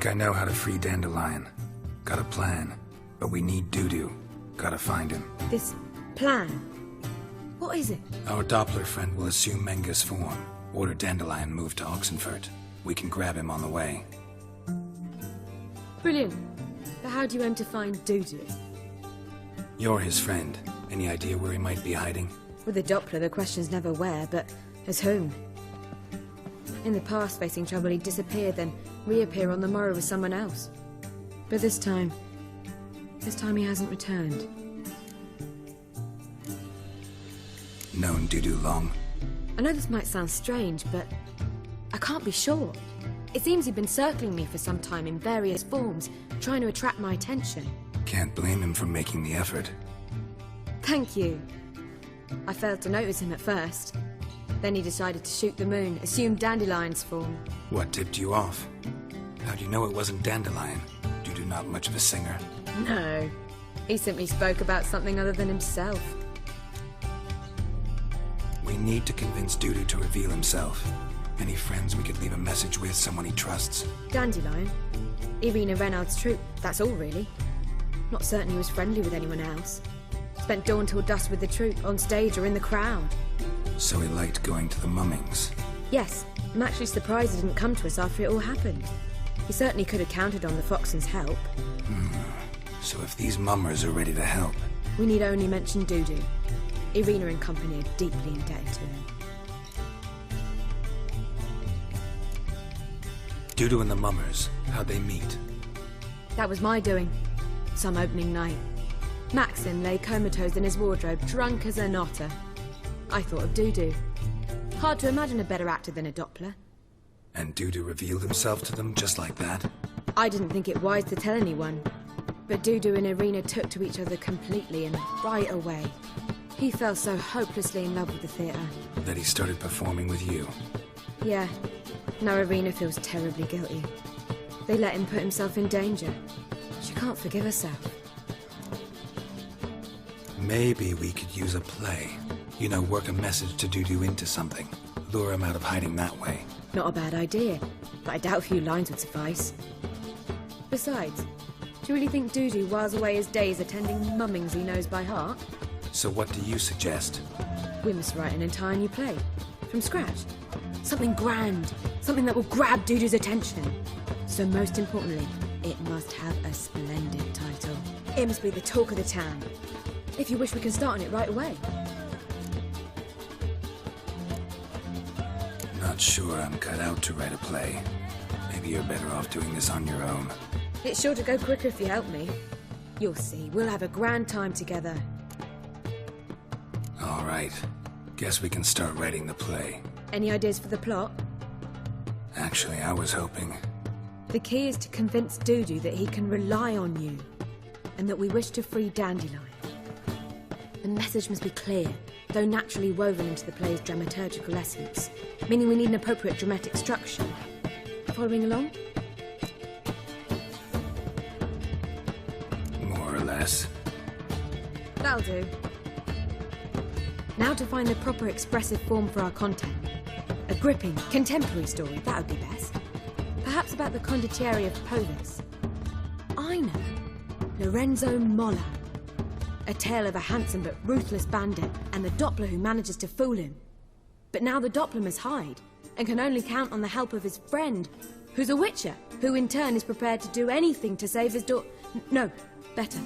think I know how to free Dandelion. Got a plan. But we need Dudu. Gotta find him. This plan? What is it? Our Doppler friend will assume Menga's form. Order Dandelion moved to Oxenfurt. We can grab him on the way. Brilliant. But how do you aim to find Dudu? You're his friend. Any idea where he might be hiding? With the Doppler, the question's never where, but as whom? In the past, facing trouble, he'd disappear, then reappear on the morrow with someone else. But this time he hasn't returned. Known Dudu long? I know this might sound strange, but I can't be sure. It seems he'd been circling me for some time in various forms, trying to attract my attention. Can't blame him for making the effort. Thank you. I failed to notice him at first. Then he decided to shoot the moon, assume Dandelion's form. What tipped you off? How'd you know it wasn't Dandelion? Dudu not much of a singer. No. He simply spoke about something other than himself. We need to convince Dudu to reveal himself. Any friends we could leave a message with, someone he trusts? Dandelion? Irina Reynard's troupe, that's all really. Not certain he was friendly with anyone else. Spent dawn till dusk with the troupe, on stage or in the crowd. So he liked going to the mummings? Yes. I'm actually surprised he didn't come to us after it all happened. He certainly could have counted on the Foxen's help. So if these mummers are ready to help... We need only mention Dudu. Irina and company are deeply indebted to him. Dudu and the mummers, how'd they meet? That was my doing. Some opening night. Maxim lay comatose in his wardrobe, drunk as an otter. I thought of Dudu. Hard to imagine a better actor than a Doppler. And Dudu revealed himself to them just like that? I didn't think it wise to tell anyone. But Dudu and Irina took to each other completely and right away. He fell so hopelessly in love with the theatre. That he started performing with you? Yeah. Now Irina feels terribly guilty. They let him put himself in danger. She can't forgive herself. Maybe we could use a play. You know, work a message to Dudu into something. Lure him out of hiding that way. Not a bad idea, but I doubt a few lines would suffice. Besides, do you really think Dudu whiles away his days attending mummings he knows by heart? So what do you suggest? We must write an entire new play. From scratch. Something grand. Something that will grab Dudu's attention. So most importantly, it must have a splendid title. It must be the talk of the town. If you wish, we can start on it right away. Not sure I'm cut out to write a play. Maybe you're better off doing this on your own. It's sure to go quicker if you help me. You'll see, we'll have a grand time together. All right. Guess we can start writing the play. Any ideas for the plot? Actually, I was hoping... The key is to convince Dudu that he can rely on you, and that we wish to free Dandelion. The message must be clear, though naturally woven into the play's dramaturgical essence, meaning we need an appropriate dramatic structure. Following along? More or less. That'll do. Now to find the proper expressive form for our content. A gripping, contemporary story, that would be best. Perhaps about the condottieri of Polis. I know. Lorenzo Molla. A tale of a handsome but ruthless bandit and the Doppler who manages to fool him. But now the Doppler must hide and can only count on the help of his friend, who's a witcher, who in turn is prepared to do anything to save his no, better,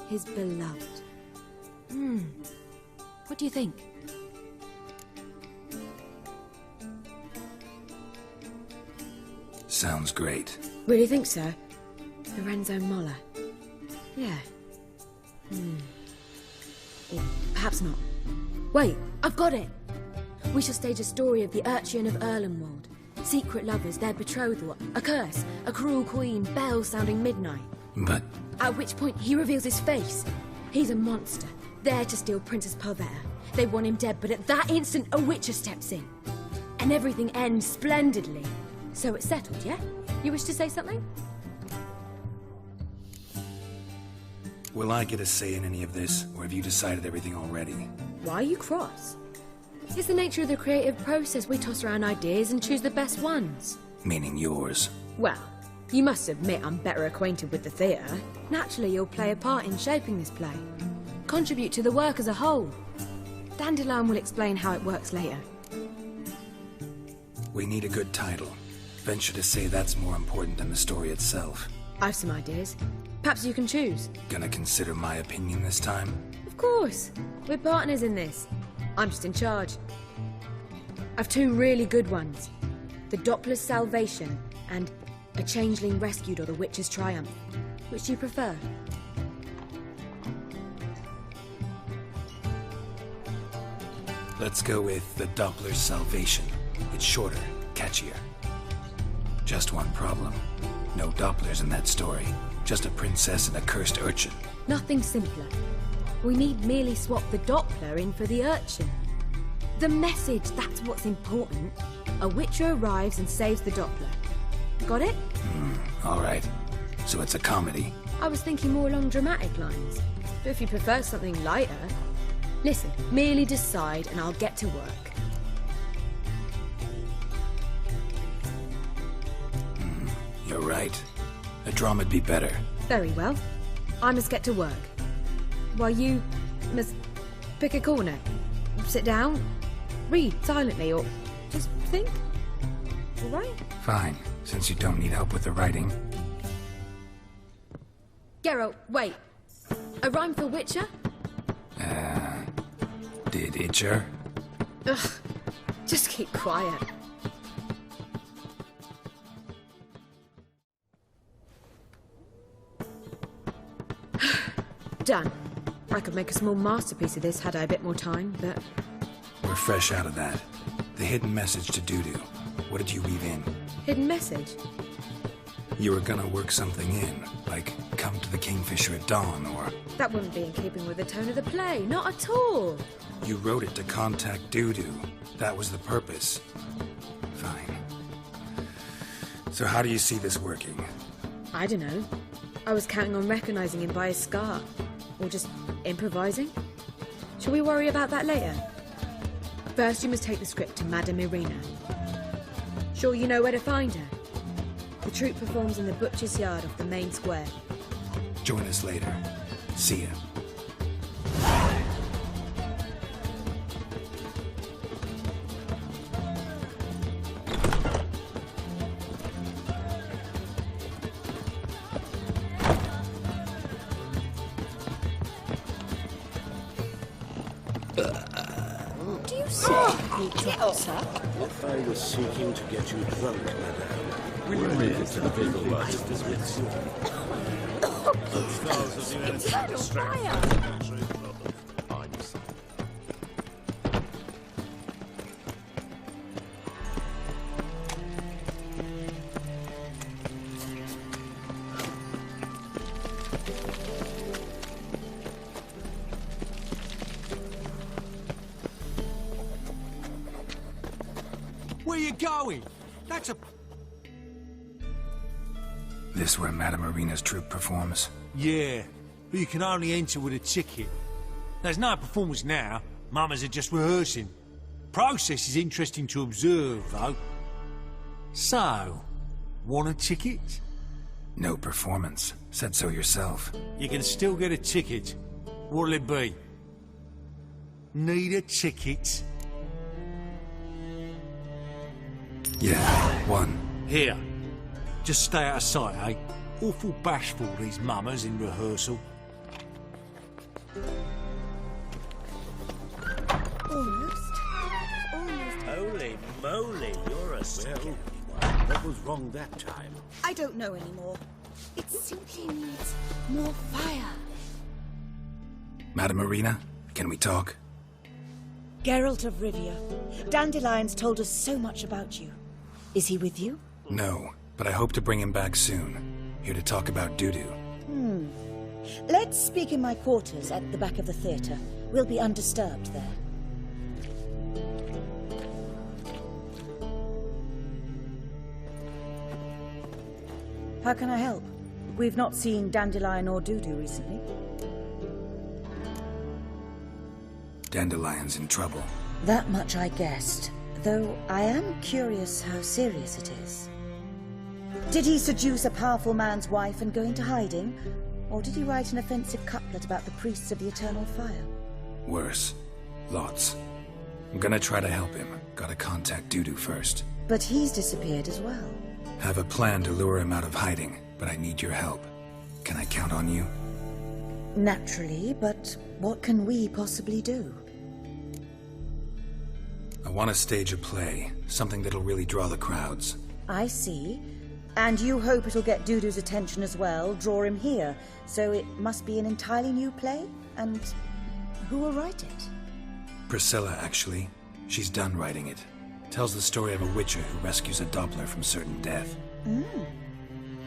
his beloved. What do you think? Sounds great. Really think so? Lorenzo Molla. Yeah. Or perhaps not. Wait, I've got it! We shall stage a story of the Urchin of Erlenwald. Secret lovers, their betrothal, a curse, a cruel queen, bells sounding midnight. But... At which point he reveals his face. He's a monster, there to steal Princess Pavetta. They want him dead, but at that instant a witcher steps in. And everything ends splendidly. So it's settled, yeah? You wish to say something? Will I get a say in any of this, or have you decided everything already? Why are you cross? It's the nature of the creative process. We toss around ideas and choose the best ones. Meaning yours. Well, You must admit I'm better acquainted with the theatre. Naturally, you'll play a part in shaping this play. Contribute to the work as a whole. Dandelion will explain how it works later. We need a good title. Venture to say that's more important than the story itself. I've some ideas. Perhaps you can choose. Gonna consider my opinion this time? Of course. We're partners in this. I'm just in charge. I've two really good ones. The Doppler's Salvation and A Changeling Rescued or The Witch's Triumph. Which do you prefer? Let's go with The Doppler's Salvation. It's shorter, catchier. Just one problem. No Dopplers in that story. Just a princess and a cursed urchin. Nothing simpler. We need merely swap the Doppler in for the urchin. The message, that's what's important. A witcher arrives and saves the Doppler. Got it? All right. So it's a comedy. I was thinking more along dramatic lines. But if you prefer something lighter... Listen, merely decide and I'll get to work. You're right. A drama'd be better. Very well. I must get to work. While you must pick a corner. Sit down, read silently, or just think. All right? Fine, since you don't need help with the writing. Geralt, wait. A rhyme for Witcher? Did Itcher? Ugh, just keep quiet. Done. I could make a small masterpiece of this had I a bit more time, but... We're fresh out of that. The hidden message to Dudu. What did you weave in? Hidden message? You were gonna work something in, like come to the Kingfisher at dawn, or... That wouldn't be in keeping with the tone of the play, not at all. You wrote it to contact Dudu. That was the purpose. Fine. So how do you see this working? I don't know. I was counting on recognizing him by his scar. Or just improvising. Shall we worry about that later? First, you must take the script to Madame Irina. Sure you know where to find her? The troupe performs in the butcher's yard off the main square. Join us later. See ya. Do you say get up, sir? If I was seeking to get you drunk, madame, will you make it to the bagel lot of this with you? Internal fire! Where you going? That's a... This where Madame Irina's troupe performs? Yeah, but you can only enter with a ticket. There's no performance now. Mamas are just rehearsing. Process is interesting to observe, though. So, want a ticket? No performance. Said so yourself. You can still get a ticket. What'll it be? Need a ticket? Yeah, one. Here. Just stay out of sight, eh? Awful bashful, these mamas in rehearsal. Almost. Holy moly, you're a scary one. What was wrong that time? I don't know anymore. It simply needs more fire. Madame Irina, can we talk? Geralt of Rivia, Dandelion's told us so much about you. Is he with you? No, but I hope to bring him back soon. Here to talk about Dudu. Let's speak in my quarters at the back of the theatre. We'll be undisturbed there. How can I help? We've not seen Dandelion or Dudu recently. Dandelion's in trouble. That much I guessed, though I am curious how serious it is. Did he seduce a powerful man's wife and go into hiding? Or did he write an offensive couplet about the priests of the eternal fire? Worse. Lots. I'm gonna try to help him. Gotta contact Dudu first. But he's disappeared as well. Have a plan to lure him out of hiding, but I need your help. Can I count on you? Naturally, but what can we possibly do? I want to stage a play, something that'll really draw the crowds. I see. And you hope it'll get Dudu's attention as well, draw him here. So it must be an entirely new play? And who will write it? Priscilla, actually. She's done writing it. Tells the story of a witcher who rescues a Doppler from certain death.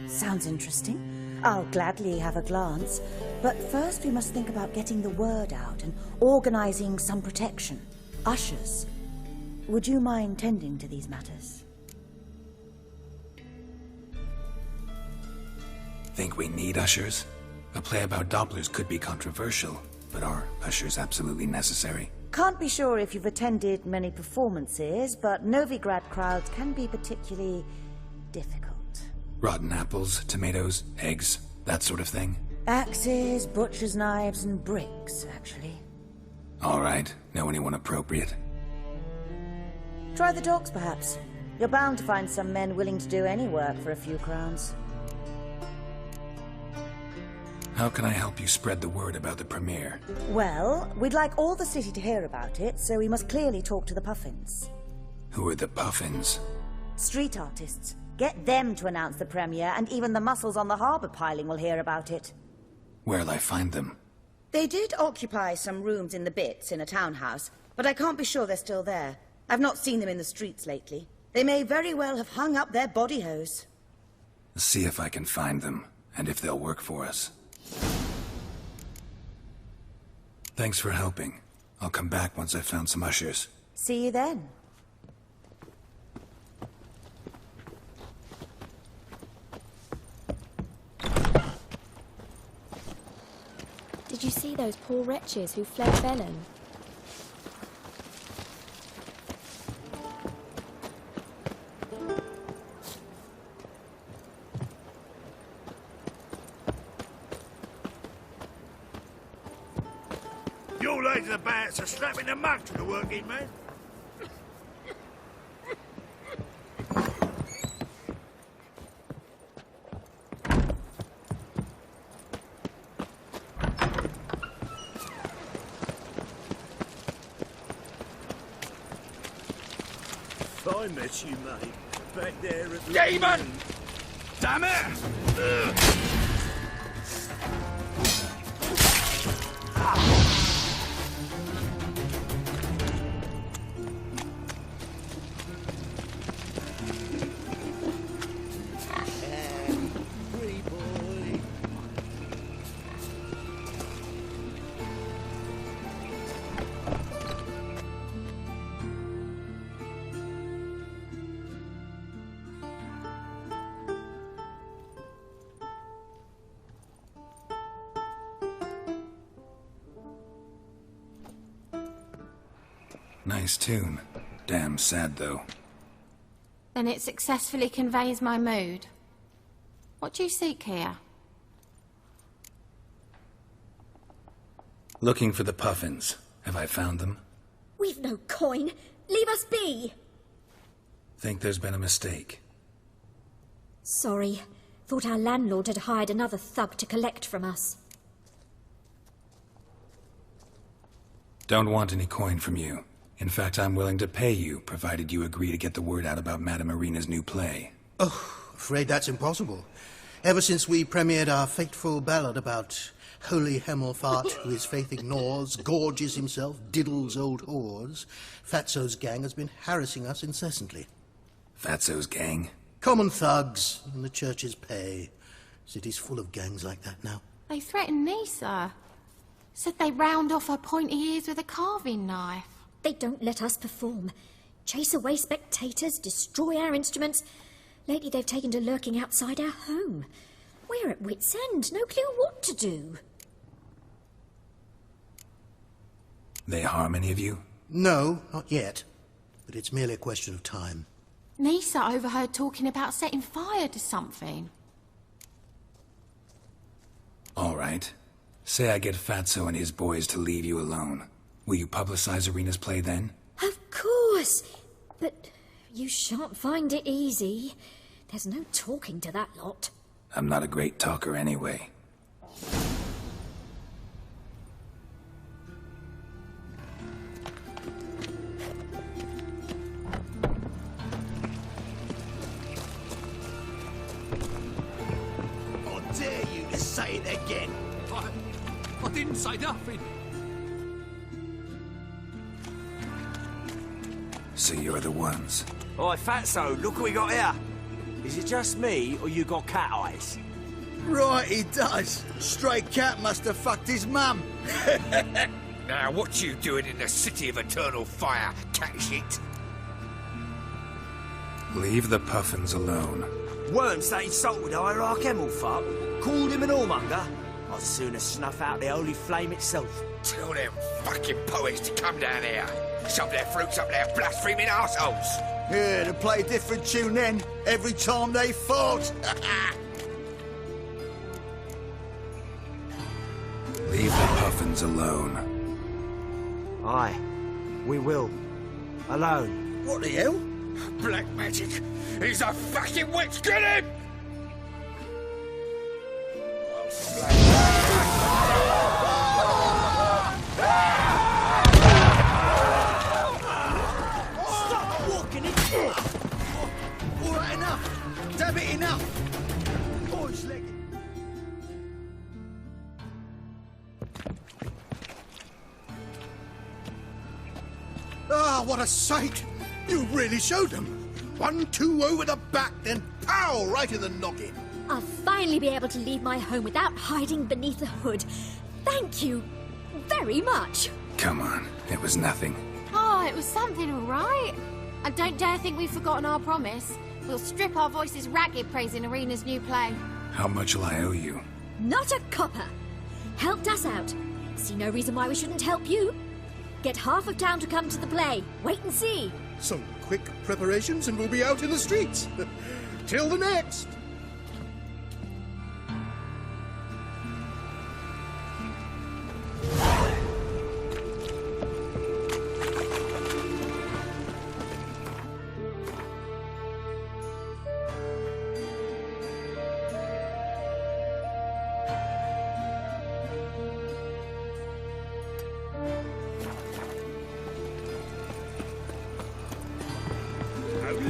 Sounds interesting. I'll gladly have a glance. But first we must think about getting the word out and organizing some protection. Ushers. Would you mind tending to these matters? Think we need ushers? A play about Dopplers could be controversial, but are ushers absolutely necessary? Can't be sure if you've attended many performances, but Novigrad crowds can be particularly difficult. Rotten apples, tomatoes, eggs, that sort of thing? Axes, butcher's knives, and bricks, actually. All right. Know anyone appropriate? Try the dogs, perhaps. You're bound to find some men willing to do any work for a few crowns. How can I help you spread the word about the premiere? Well, we'd like all the city to hear about it, so we must clearly talk to the Puffins. Who are the Puffins? Street artists. Get them to announce the premiere, and even the muscles on the harbour piling will hear about it. Where'll I find them? They did occupy some rooms in the Bits in a townhouse, but I can't be sure they're still there. I've not seen them in the streets lately. They may very well have hung up their body hose. See if I can find them, and if they'll work for us. Thanks for helping. I'll come back once I've found some ushers. See you then. Did you see those poor wretches who fled Velen? Your lads of the bats are slapping the mug to the working man. I met you, mate. Back there at the... Demon! Damn it! Free boy. Nice tune. Damn sad, though. Then it successfully conveys my mood. What do you seek here? Looking for the Puffins. Have I found them? We've no coin. Leave us be. Think there's been a mistake. Sorry. Thought our landlord had hired another thug to collect from us. Don't want any coin from you. In fact, I'm willing to pay you, provided you agree to get the word out about Madame Irina's new play. Oh, afraid that's impossible. Ever since we premiered our fateful ballad about holy Hemelfart, who his faith ignores, gorges himself, diddles old whores, Fatso's gang has been harassing us incessantly. Fatso's gang? Common thugs in the church's pay. City's full of gangs like that now. They threatened me, sir. Said they round off her pointy ears with a carving knife. They don't let us perform. Chase away spectators, destroy our instruments. Lately they've taken to lurking outside our home. We're at wit's end, no clue what to do. They harm any of you? No, not yet. But it's merely a question of time. Nisa overheard talking about setting fire to something. All right. Say I get Fatso and his boys to leave you alone. Will you publicize Arena's play then? Of course! But you shan't find it easy. There's no talking to that lot. I'm not a great talker anyway. I dare you to say it again. I didn't say nothing. So you're the ones. Oi, Fatso, look what we got here. Is it just me, or you got cat eyes? Right, he does. Stray cat must have fucked his mum. Now, what you doing in the city of eternal fire, cat shit? Leave the puffins alone. Worms that insulted Hierarch Hemmelfart, called him an whoremonger. I'd sooner snuff out the holy flame itself. Tell them fucking poets to come down here. Shove their fruits up their blaspheming arseholes. Yeah, to play a different tune then, every time they fought. Leave the puffins alone. Aye, we will. Alone. What the hell? Black magic. He's a fucking witch. Get him! Stop walking in! All right, enough. Damn it, enough. Boys, leg it. Ah, what a sight! You really showed them. 1-2 over the back, then pow, right in the noggin. I'll finally be able to leave my home without hiding beneath the hood. Thank you very much. Come on, it was nothing. Oh, it was something, all right. I don't dare think we've forgotten our promise. We'll strip our voices ragged praising Arena's new play. How much will I owe you? Not a copper. Helped us out. See no reason why we shouldn't help you. Get half of town to come to the play. Wait and see. Some quick preparations and we'll be out in the streets. Till the next.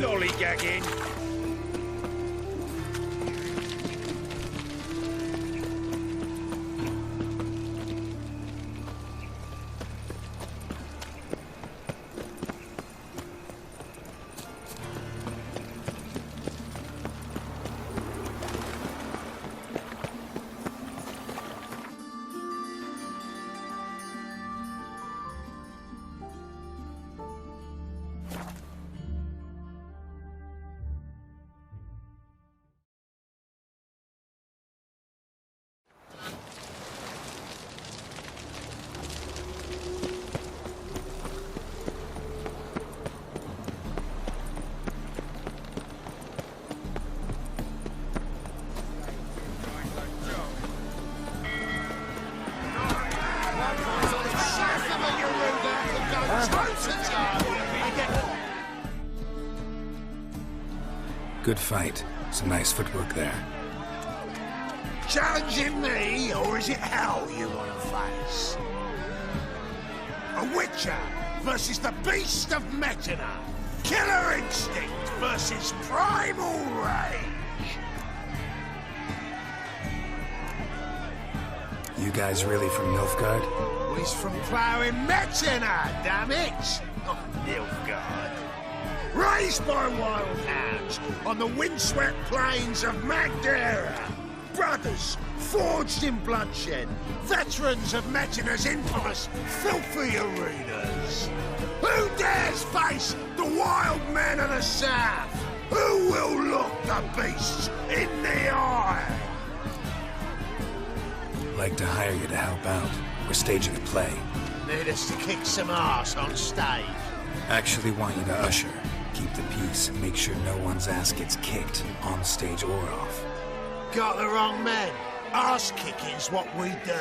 Lollygagging. Good fight. Some nice footwork there. Challenging me, or is it hell you want to face? A Witcher versus the Beast of Metina. Killer instinct versus primal rage. You guys really from Nilfgaard? He's from ploughing Metina, damn it! Not Nilfgaard. Raised by wild hounds on the windswept plains of Magdera. Brothers forged in bloodshed. Veterans of Metina's infamous filthy arenas. Who dares face the wild men of the south? Who will look the beasts in the eye? Like to hire you to help out. We're staging a play. Need us to kick some arse on stage. Actually want you to usher. Keep the peace and make sure no one's ass gets kicked, on stage or off. Got the wrong man. Arse kicking's what we do.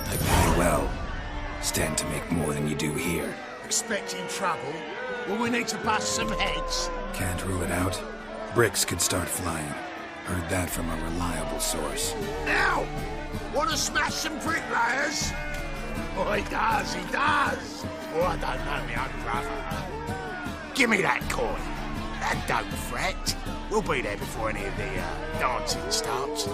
I pay well. Stand to make more than you do here. Expecting trouble? Will we need to bust some heads? Can't rule it out. Bricks could start flying. Heard that from a reliable source. Ow! Want to smash some bricklayers? Oh, he does, he does. Oh, I don't know my own brother. Give me that coin. And don't fret. We'll be there before any of the dancing starts.